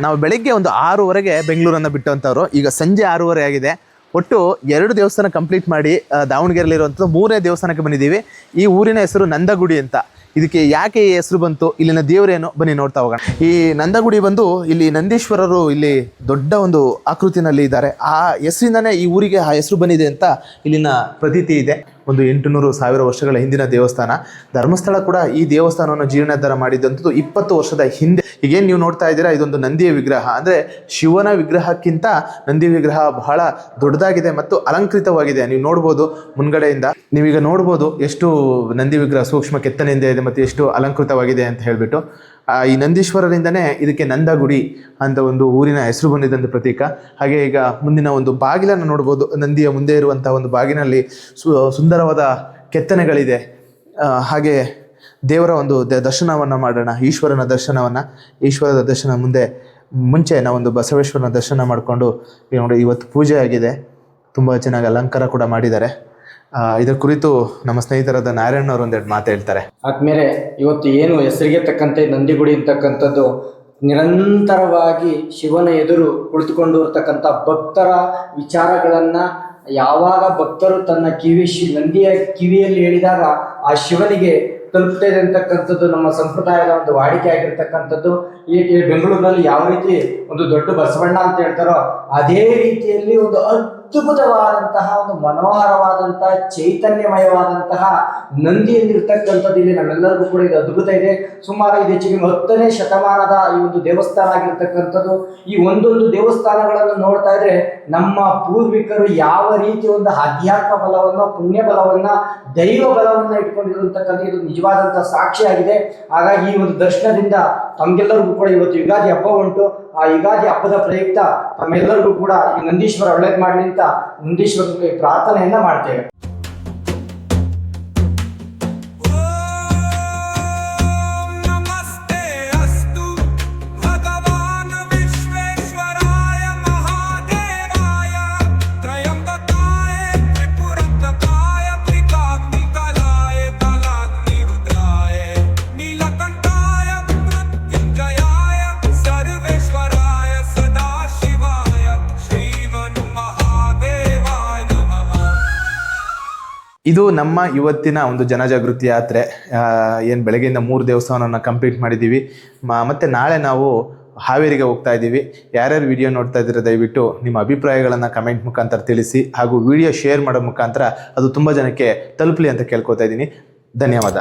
ನಾವು ಬೆಳಗ್ಗೆ ಒಂದು 6:00ಗೆ ಬೆಂಗಳೂರನ್ನು ಬಿಟ್ಟಂಥವ್ರು. ಈಗ ಸಂಜೆ 6:30 ಆಗಿದೆ. ಒಟ್ಟು 2 ದೇವಸ್ಥಾನ ಕಂಪ್ಲೀಟ್ ಮಾಡಿ ದಾವಣಗೆರೆಯಲ್ಲಿರುವಂಥದ್ದು 3ನೇ ದೇವಸ್ಥಾನಕ್ಕೆ ಬಂದಿದ್ದೀವಿ. ಈ ಊರಿನ ಹೆಸರು ನಂದಗುಡಿ ಅಂತ. ಇದಕ್ಕೆ ಯಾಕೆ ಈ ಹೆಸರು ಬಂತು, ಇಲ್ಲಿನ ದೇವರೇನು, ಬನ್ನಿ ನೋಡ್ತಾ ಹೋಗೋಣ. ಈ ನಂದಗುಡಿ ಬಂದು ಇಲ್ಲಿ ನಂದೀಶ್ವರರು ಇಲ್ಲಿ ದೊಡ್ಡ ಒಂದು ಆಕೃತಿನಲ್ಲಿ ಇದ್ದಾರೆ. ಆ ಹೆಸರಿಂದನೇ ಈ ಊರಿಗೆ ಆ ಹೆಸರು ಬಂದಿದೆ ಅಂತ ಇಲ್ಲಿನ ಪ್ರತೀತಿ ಇದೆ. ಒಂದು 800-1000 ವರ್ಷಗಳ ಹಿಂದಿನ ದೇವಸ್ಥಾನ. ಧರ್ಮಸ್ಥಳ ಕೂಡ ಈ ದೇವಸ್ಥಾನವನ್ನು ಜೀರ್ಣೋದ್ಧಾರ ಮಾಡಿದಂಥದ್ದು 20 ವರ್ಷದ ಹಿಂದೆ. ಈಗೇನು ನೀವು ನೋಡ್ತಾ ಇದ್ದೀರಾ, ಇದೊಂದು ನಂದಿಯ ವಿಗ್ರಹ. ಅಂದರೆ ಶಿವನ ವಿಗ್ರಹಕ್ಕಿಂತ ನಂದಿ ವಿಗ್ರಹ ಬಹಳ ದೊಡ್ಡದಾಗಿದೆ ಮತ್ತು ಅಲಂಕೃತವಾಗಿದೆ. ನೀವು ನೋಡ್ಬೋದು ಮುಂದ್ಗಡೆಯಿಂದ, ನೀವೀಗ ನೋಡ್ಬೋದು ಎಷ್ಟು ನಂದಿ ವಿಗ್ರಹ ಸೂಕ್ಷ್ಮ ಕೆತ್ತನೆಯಿಂದ ಇದೆ ಮತ್ತು ಎಷ್ಟು ಅಲಂಕೃತವಾಗಿದೆ ಅಂತ ಹೇಳಿಬಿಟ್ಟು. ಈ ನಂದೀಶ್ವರರಿಂದನೇ ಇದಕ್ಕೆ ನಂದಗುಡಿ ಅಂತ ಒಂದು ಊರಿನ ಹೆಸರು ಬಂದಿದ್ದಂಥ ಪ್ರತೀಕ. ಹಾಗೆ ಈಗ ಮುಂದಿನ ಒಂದು ಬಾಗಿಲನ್ನು ನೋಡ್ಬೋದು. ನಂದಿಯ ಮುಂದೆ ಇರುವಂಥ ಒಂದು ಬಾಗಿನಲ್ಲಿ ಸುಂದರವಾದ ಕೆತ್ತನೆಗಳಿದೆ. ಹಾಗೆ ದೇವರ ಒಂದು ದರ್ಶನವನ್ನು ಮಾಡೋಣ, ಈಶ್ವರನ ದರ್ಶನ ಮುಂಚೆ ನಾವೊಂದು ಬಸವೇಶ್ವರನ ದರ್ಶನ ಮಾಡಿಕೊಂಡು ನೋಡಿ ಇವತ್ತು ಪೂಜೆ ಆಗಿದೆ. ತುಂಬ ಚೆನ್ನಾಗಿ ಅಲಂಕಾರ ಕೂಡ ಮಾಡಿದ್ದಾರೆ. ಇದರ ಕುರಿತು ನಮ್ಮ ಸ್ನೇಹಿತರಾದ ನಾರಾಯಣ ಅವರು ಒಂದೆರಡು ಮಾತು ಹೇಳ್ತಾರೆ. ಆದ್ಮೇಲೆ ಇವತ್ತು ಏನು ಹೆಸರಿಗೆ ತಕ್ಕಂತೆ ನಂದಿಗುಡಿ ಅಂತಕ್ಕಂಥದ್ದು ನಿರಂತರವಾಗಿ ಶಿವನ ಎದುರು ಕುಳಿತುಕೊಂಡು ಇರ್ತಕ್ಕಂಥ ಭಕ್ತರ ವಿಚಾರಗಳನ್ನ ಯಾವಾಗ ಭಕ್ತರು ತನ್ನ ನಂದಿಯ ಕಿವಿಯಲ್ಲಿ ಹೇಳಿದಾಗ ಆ ಶಿವನಿಗೆ ತಲುಪ್ತಾ ಇದೆ ಅಂತಕ್ಕಂಥದ್ದು ನಮ್ಮ ಸಂಪ್ರದಾಯದ ಒಂದು ವಾಡಿಕೆ ಆಗಿರ್ತಕ್ಕಂಥದ್ದು. ಈಗ ಬೆಂಗಳೂರಿನಲ್ಲಿ ಯಾವ ರೀತಿ ಒಂದು ದೊಡ್ಡ ಬಸವಣ್ಣ ಅಂತ ಹೇಳ್ತಾರೋ ಅದೇ ರೀತಿಯಲ್ಲಿ ಒಂದು ಅದ್ಭುತವಾದಂತಹ ಒಂದು ಮನೋಹರವಾದಂತಹ ಚೈತನ್ಯಮಯವಾದಂತಹ ನಂದಿಯಲ್ಲಿರ್ತಕ್ಕಂಥದ್ದು ಇಲ್ಲಿ ನಮ್ಮೆಲ್ಲರಿಗೂ ಕೂಡ ಇದು ಅದ್ಭುತ ಇದೆ. ಸುಮಾರು ಇದು ಹೆಚ್ಚಿಗೆ 10ನೇ ಶತಮಾನದ ಈ ಒಂದು ದೇವಸ್ಥಾನ ಆಗಿರ್ತಕ್ಕಂಥದ್ದು. ಈ ಒಂದೊಂದು ದೇವಸ್ಥಾನಗಳನ್ನು ನೋಡ್ತಾ ಇದ್ರೆ ನಮ್ಮ ಪೂರ್ವಿಕರು ಯಾವ ರೀತಿ ಒಂದು ಆಧ್ಯಾತ್ಮ ಬಲವನ್ನ, ಪುಣ್ಯ ಬಲವನ್ನ, ದೈವ ಬಲವನ್ನ ಇಟ್ಕೊಂಡಿರುವಂತಕ್ಕಂಥ ಇದು ನಿಜವಾದಂತಹ ಸಾಕ್ಷಿಯಾಗಿದೆ. ಹಾಗಾಗಿ ಈ ಒಂದು ದರ್ಶನದಿಂದ ತಮ್ಗೆಲ್ಲರಿಗೂ ಕೂಡ ಇವತ್ತು ಯುಗಾದಿ ಹಬ್ಬ ಉಂಟು. ಆ ಯುಗಾದಿ ಹಬ್ಬದ ಪ್ರಯುಕ್ತ ತಮ್ಮೆಲ್ಲರಿಗೂ ಕೂಡ ಈ ನಂದೀಶ್ವರ ಒಳ್ಳೇದು ಮಾಡಲಿ ಅಂತ ನಂದೀಶ್ವರನಿಗೆ ಪ್ರಾರ್ಥನೆಯನ್ನ ಮಾಡ್ತೇವೆ. ಇದು ನಮ್ಮ ಇವತ್ತಿನ ಒಂದು ಜನಜಾಗೃತಿ ಯಾತ್ರೆ. ಏನು ಬೆಳಗ್ಗೆಯಿಂದ 3 ದೇವಸ್ಥಾನವನ್ನು ಕಂಪ್ಲೀಟ್ ಮಾಡಿದ್ದೀವಿ. ಮತ್ತು ನಾಳೆ ನಾವು ಹಾವೇರಿಗೆ ಹೋಗ್ತಾ ಇದ್ದೀವಿ. ಯಾರ್ಯಾರು ವಿಡಿಯೋ ನೋಡ್ತಾ ಇದ್ದೀರಾ ದಯವಿಟ್ಟು ನಿಮ್ಮ ಅಭಿಪ್ರಾಯಗಳನ್ನು ಕಮೆಂಟ್ ಮುಖಾಂತರ ತಿಳಿಸಿ, ಹಾಗೂ ವಿಡಿಯೋ ಶೇರ್ ಮಾಡೋ ಮುಖಾಂತರ ಅದು ತುಂಬ ಜನಕ್ಕೆ ತಲುಪಲಿ ಅಂತ ಕೇಳ್ಕೊತಾ ಇದ್ದೀನಿ. ಧನ್ಯವಾದ.